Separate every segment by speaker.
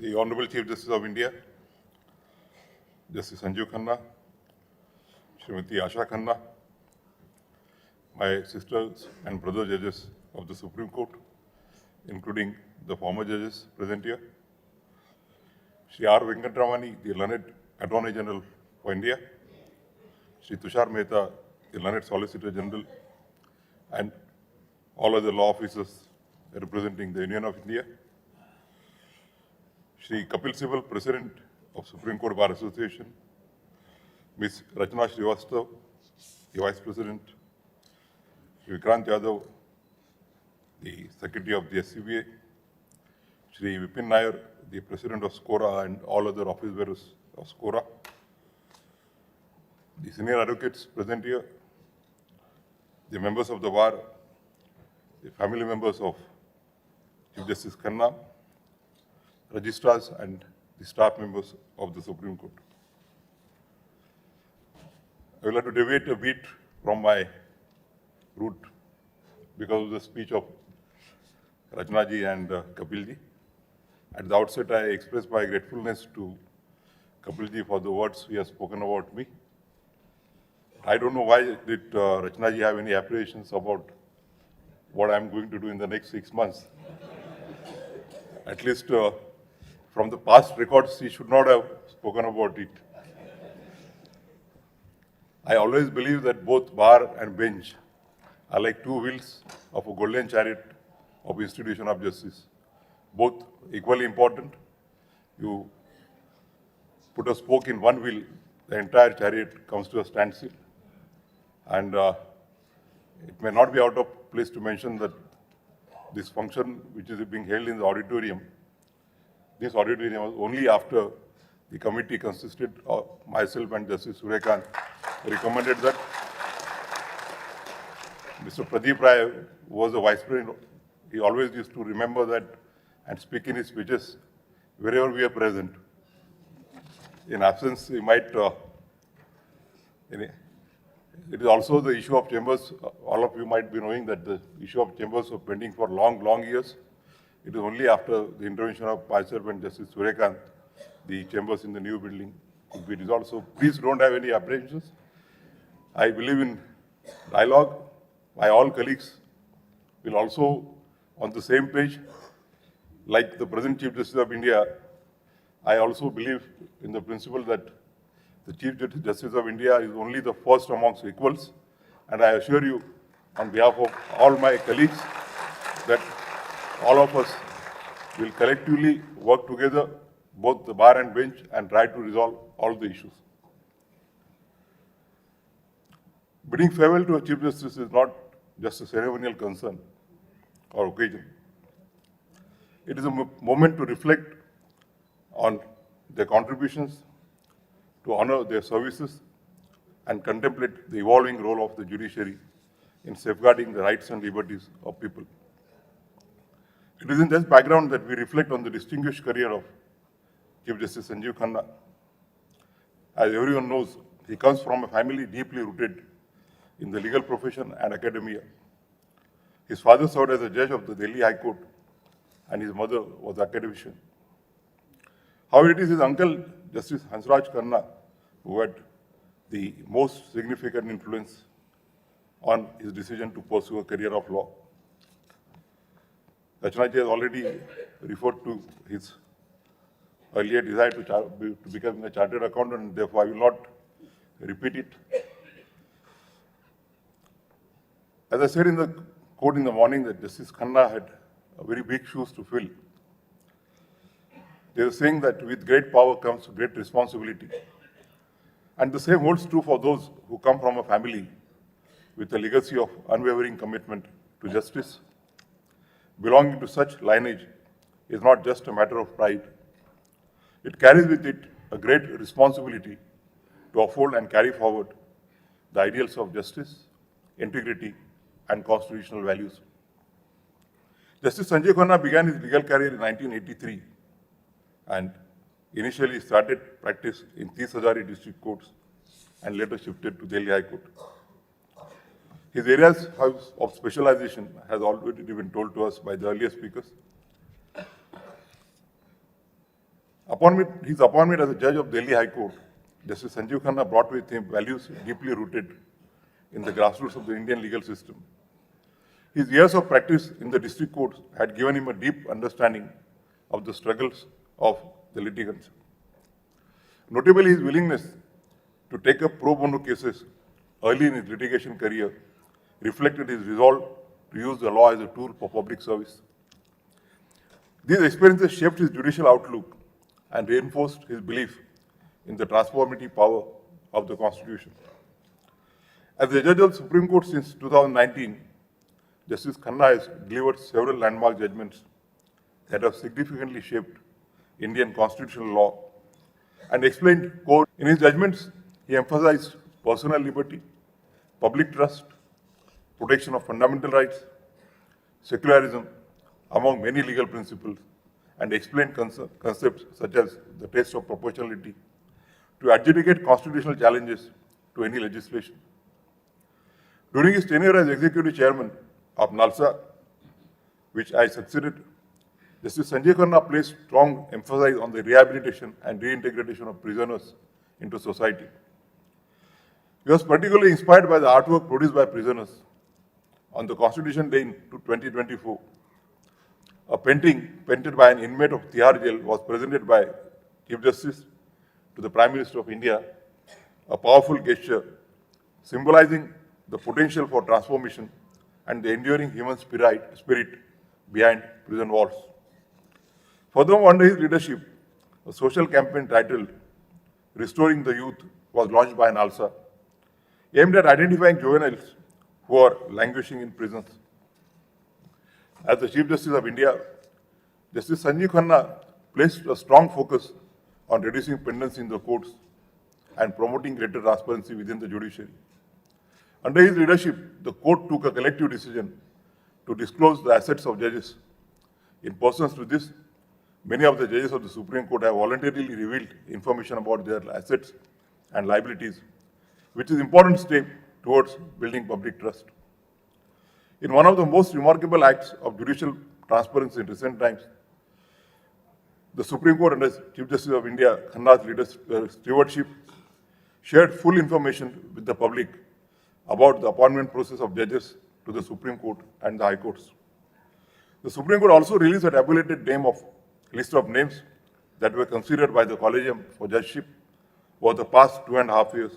Speaker 1: the Honorable Chief Justice of India, Justice Sanjeev Khanna, Srimati Asha Khanna, my sisters and brother judges of the Supreme Court, including the former judges present here, Shri R. Venkatramani, the learned Attorney General for India, Shri Tushar Mehta, the learned Solicitor General, and all other law officers representing the Union of India, Shri Kapil Sibal, President of Supreme Court Bar Association, Ms. Rachna Srivastav, the Vice President, Shri Vikrant Yadav, the Secretary of the SCBA, Shri Vipin Nair, the President of SCORA and all other office bearers of SCORA, the senior advocates present here, the members of the bar, the family members of Chief Justice Khanna, registrars and the staff members of the Supreme Court. I would like to deviate a bit from my route because of the speech of Rachna ji and Kapil ji. At the outset, I express my gratefulness to Kapil ji for the words he has spoken about me. I don't know why did Rachna ji have any apprehensions about what I'm going to do in the next 6 months. At least from the past records, he should not have spoken about it. I always believe that both bar and bench are like two wheels of a golden chariot of institution of justice. Both equally important. You put a spoke in one wheel, the entire chariot comes to a standstill. And it may not be out of place to mention that this function, which is being held in the auditorium, this auditorium was only after the committee consisted of myself and Justice Suryakant recommended that Mr. Pradeep Rai was the Vice President. He always used to remember that and speak in his speeches wherever we are present. In absence, he might, it is also the issue of chambers. All of you might be knowing that the issue of chambers was pending for long years. It is only after the intervention of myself and Justice Suryakant, the chambers in the new building could be resolved. So please don't have any apprehensions. I believe in dialogue. My all colleagues will also on the same page. Like the present Chief Justice of India, I also believe in the principle that the Chief Justice of India is only the first amongst equals. And I assure you, on behalf of all my colleagues, that all of us will collectively work together, both the bar and bench, and try to resolve all the issues. Bidding farewell to a Chief Justice is not just a ceremonial concern or occasion. It is a moment to reflect on their contributions, to honor their services, and contemplate the evolving role of the judiciary in safeguarding the rights and liberties of people. It is in this background that we reflect on the distinguished career of Chief Justice Sanjeev Khanna. As everyone knows, he comes from a family deeply rooted in the legal profession and academia. His father served as a judge of the Delhi High Court, and his mother was an academician. However, it is his uncle, Justice Hansraj Khanna, who had the most significant influence on his decision to pursue a career of law. Rachna ji has already referred to his earlier desire to become a chartered accountant, and therefore I will not repeat it. As I said in the court in the morning, that Justice Khanna had very big shoes to fill. There is a saying that with great power comes great responsibility. And the same holds true for those who come from a family with a legacy of unwavering commitment to justice. Belonging to such lineage is not just a matter of pride. It carries with it a great responsibility to uphold and carry forward the ideals of justice, integrity, and constitutional values. Justice Sanjeev Khanna began his legal career in 1983 and initially started practice in Tis Hazari district courts and later shifted to Delhi High Court. His areas of specialization has already been told to us by the earlier speakers. His appointment as a judge of Delhi High Court, Justice Sanjeev Khanna brought with him values deeply rooted in the grassroots of the Indian legal system. His years of practice in the district courts had given him a deep understanding of the struggles of the litigants. Notably, his willingness to take up pro bono cases early in his litigation career reflected his resolve to use the law as a tool for public service. These experiences shaped his judicial outlook and reinforced his belief in the transformative power of the Constitution. As a judge of the Supreme Court since 2019, Justice Khanna has delivered several landmark judgments that have significantly shaped Indian constitutional law and explained court. In his judgments, he emphasized personal liberty, public trust, protection of fundamental rights, secularism, among many legal principles, and explained concepts such as the test of proportionality to adjudicate constitutional challenges to any legislation. During his tenure as executive chairman of NALSA, which I succeeded, Justice Sanjay Khanna placed strong emphasis on the rehabilitation and reintegration of prisoners into society. He was particularly inspired by the artwork produced by prisoners. On the Constitution Day in 2024, a painting painted by an inmate of Tihar jail was presented by Chief Justice to the Prime Minister of India, a powerful gesture symbolizing the potential for transformation and the enduring human spirit behind prison walls. Furthermore, under his leadership, a social campaign titled Restoring the Youth was launched by NALSA, aimed at identifying juveniles who are languishing in prisons. As the Chief Justice of India, Justice Sanjeev Khanna placed a strong focus on reducing pendency in the courts and promoting greater transparency within the judiciary. Under his leadership, the court took a collective decision to disclose the assets of judges. In pursuance to this, many of the judges of the Supreme Court have voluntarily revealed information about their assets and liabilities, which is an important step towards building public trust. In one of the most remarkable acts of judicial transparency in recent times, the Supreme Court under Chief Justice of India, Khanna's stewardship, shared full information with the public about the appointment process of judges to the Supreme Court and the High Courts. The Supreme Court also released a tabulated list of names that were considered by the Collegium for judgeship over the past 2.5 years,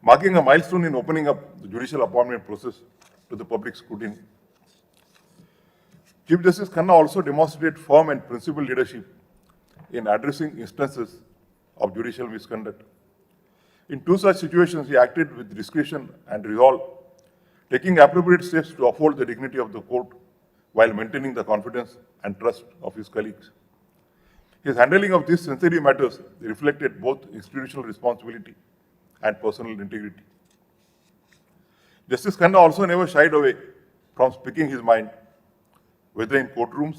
Speaker 1: marking a milestone in opening up the judicial appointment process to the public scrutiny. Chief Justice Khanna also demonstrated firm and principled leadership in addressing instances of judicial misconduct. In two such situations, he acted with discretion and resolve, taking appropriate steps to uphold the dignity of the court while maintaining the confidence and trust of his colleagues. His handling of these sensitive matters reflected both institutional responsibility and personal integrity. Justice Khanna also never shied away from speaking his mind, whether in courtrooms,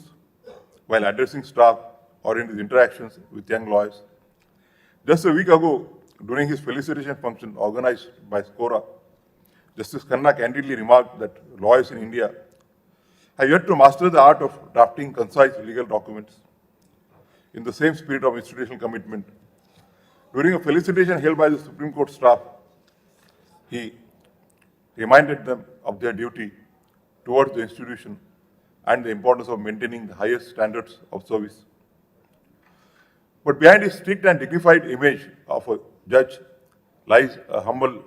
Speaker 1: while addressing staff, or in his interactions with young lawyers. Just a week ago, during his felicitation function organized by SCORA, Justice Khanna candidly remarked that lawyers in India have yet to master the art of drafting concise legal documents. In the same spirit of institutional commitment, during a felicitation held by the Supreme Court staff, he reminded them of their duty towards the institution and the importance of maintaining the highest standards of service. But behind his strict and dignified image of a judge lies a humble,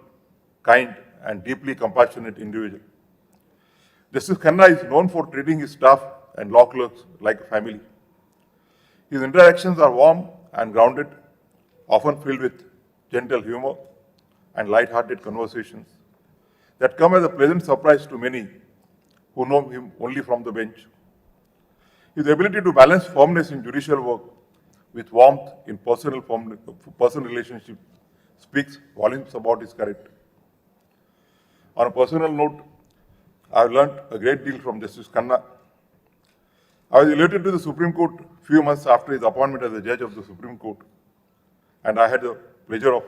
Speaker 1: kind, and deeply compassionate individual. Justice Khanna is known for treating his staff and law clerks like a family. His interactions are warm and grounded, often filled with gentle humor and light-hearted conversations that come as a pleasant surprise to many who know him only from the bench. His ability to balance firmness in judicial work with warmth in personal relationship speaks volumes about his character. On a personal note, I have learned a great deal from Justice Khanna. I was elected to the Supreme Court a few months after his appointment as a judge of the Supreme Court, and I had the pleasure of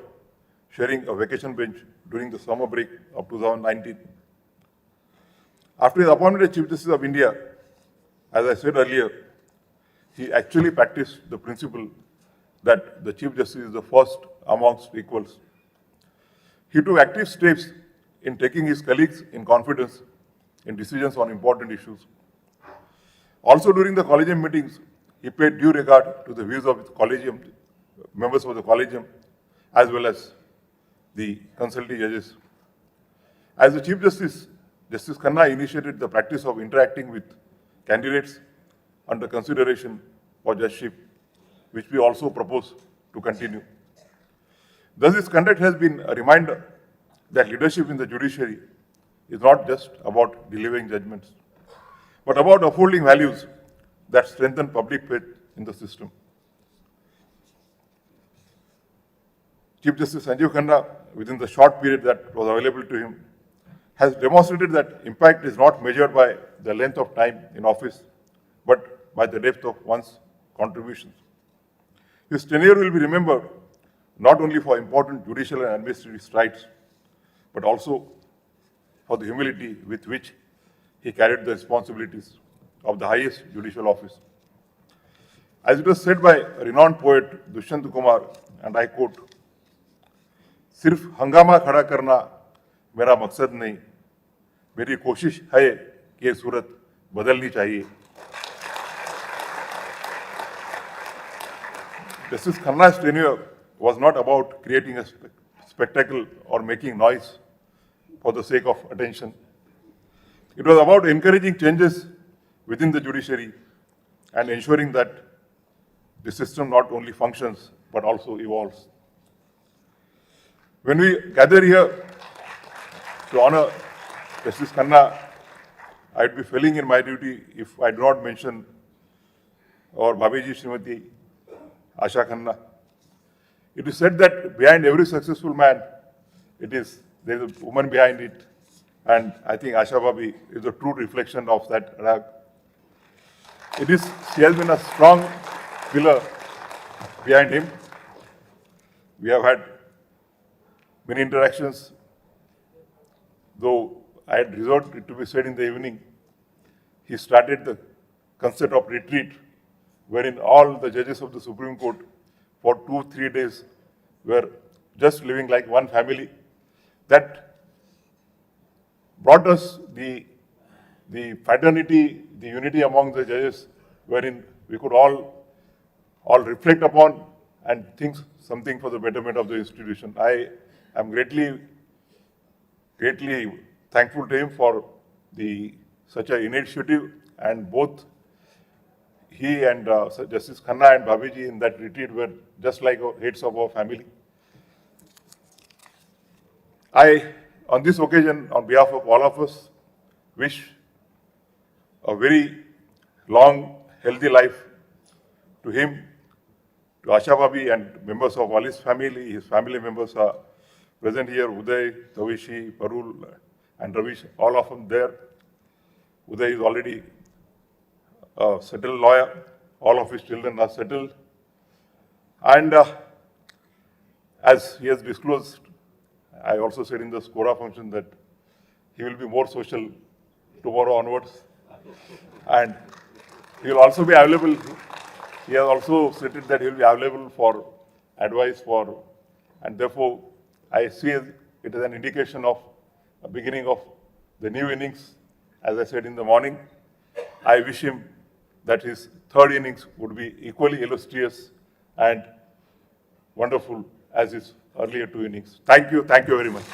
Speaker 1: sharing a vacation bench during the summer break of 2019. After his appointment as Chief Justice of India, as I said earlier, he actually practiced the principle that the Chief Justice is the first amongst equals. He took active steps in taking his colleagues in confidence in decisions on important issues. Also during the collegium meetings, he paid due regard to the views of the collegium, members of the collegium, as well as the consulting judges. As the Chief Justice, Justice Khanna initiated the practice of interacting with candidates under consideration for judgeship, which we also propose to continue. Thus, his conduct has been a reminder that leadership in the judiciary is not just about delivering judgments, but about upholding values that strengthen public faith in the system. Chief Justice Sanjeev Khanna, within the short period that was available to him, has demonstrated that impact is not measured by the length of time in office, but by the depth of one's contributions. His tenure will be remembered not only for important judicial and administrative strides, but also for the humility with which he carried the responsibilities of the highest judicial office. As it was said by a renowned poet Dushyant Kumar, and I quote, "सिर्फ हंगामा खड़ा करना मेरा मकसद नहीं, मेरी कोशिश है कि ये सूरत बदलनी चाहिए." Justice Khanna's tenure was not about creating a spectacle or making noise for the sake of attention. It was about encouraging changes within the judiciary and ensuring that the system not only functions but also evolves. When we gather here to honor Justice Khanna, I would be failing in my duty if I do not mention our Bhabiji Srimati Asha Khanna. It is said that behind every successful man, there is a woman behind it, and I think Asha Bhabi is a true reflection of that rag. She has been a strong pillar behind him. We have had many interactions, though I had resorted it to be said in the evening. He started the concept of retreat, wherein all the judges of the Supreme Court for 2-3 days were just living like one family. That brought us the fraternity, the unity among the judges, wherein we could all reflect upon and think something for the betterment of the institution. I am greatly thankful to him for such an initiative, and both he and Justice Khanna and Bhabiji in that retreat were just like heads of our family. I, on this occasion, on behalf of all of us, wish a very long, healthy life to him, to Asha Bhabi and members of all his family. His family members are present here, Uday, Tavishi, Parul, and Ravish, all of them there. Uday is already a settled lawyer. All of his children are settled. And as he has disclosed, I also said in the Skora function that he will be more social tomorrow onwards. And he will also be available. He has also stated that he will be available for advice and therefore I see it as an indication of a beginning of the new innings. As I said in the morning, I wish him that his third innings would be equally illustrious and wonderful as his earlier 2 innings. Thank you very much.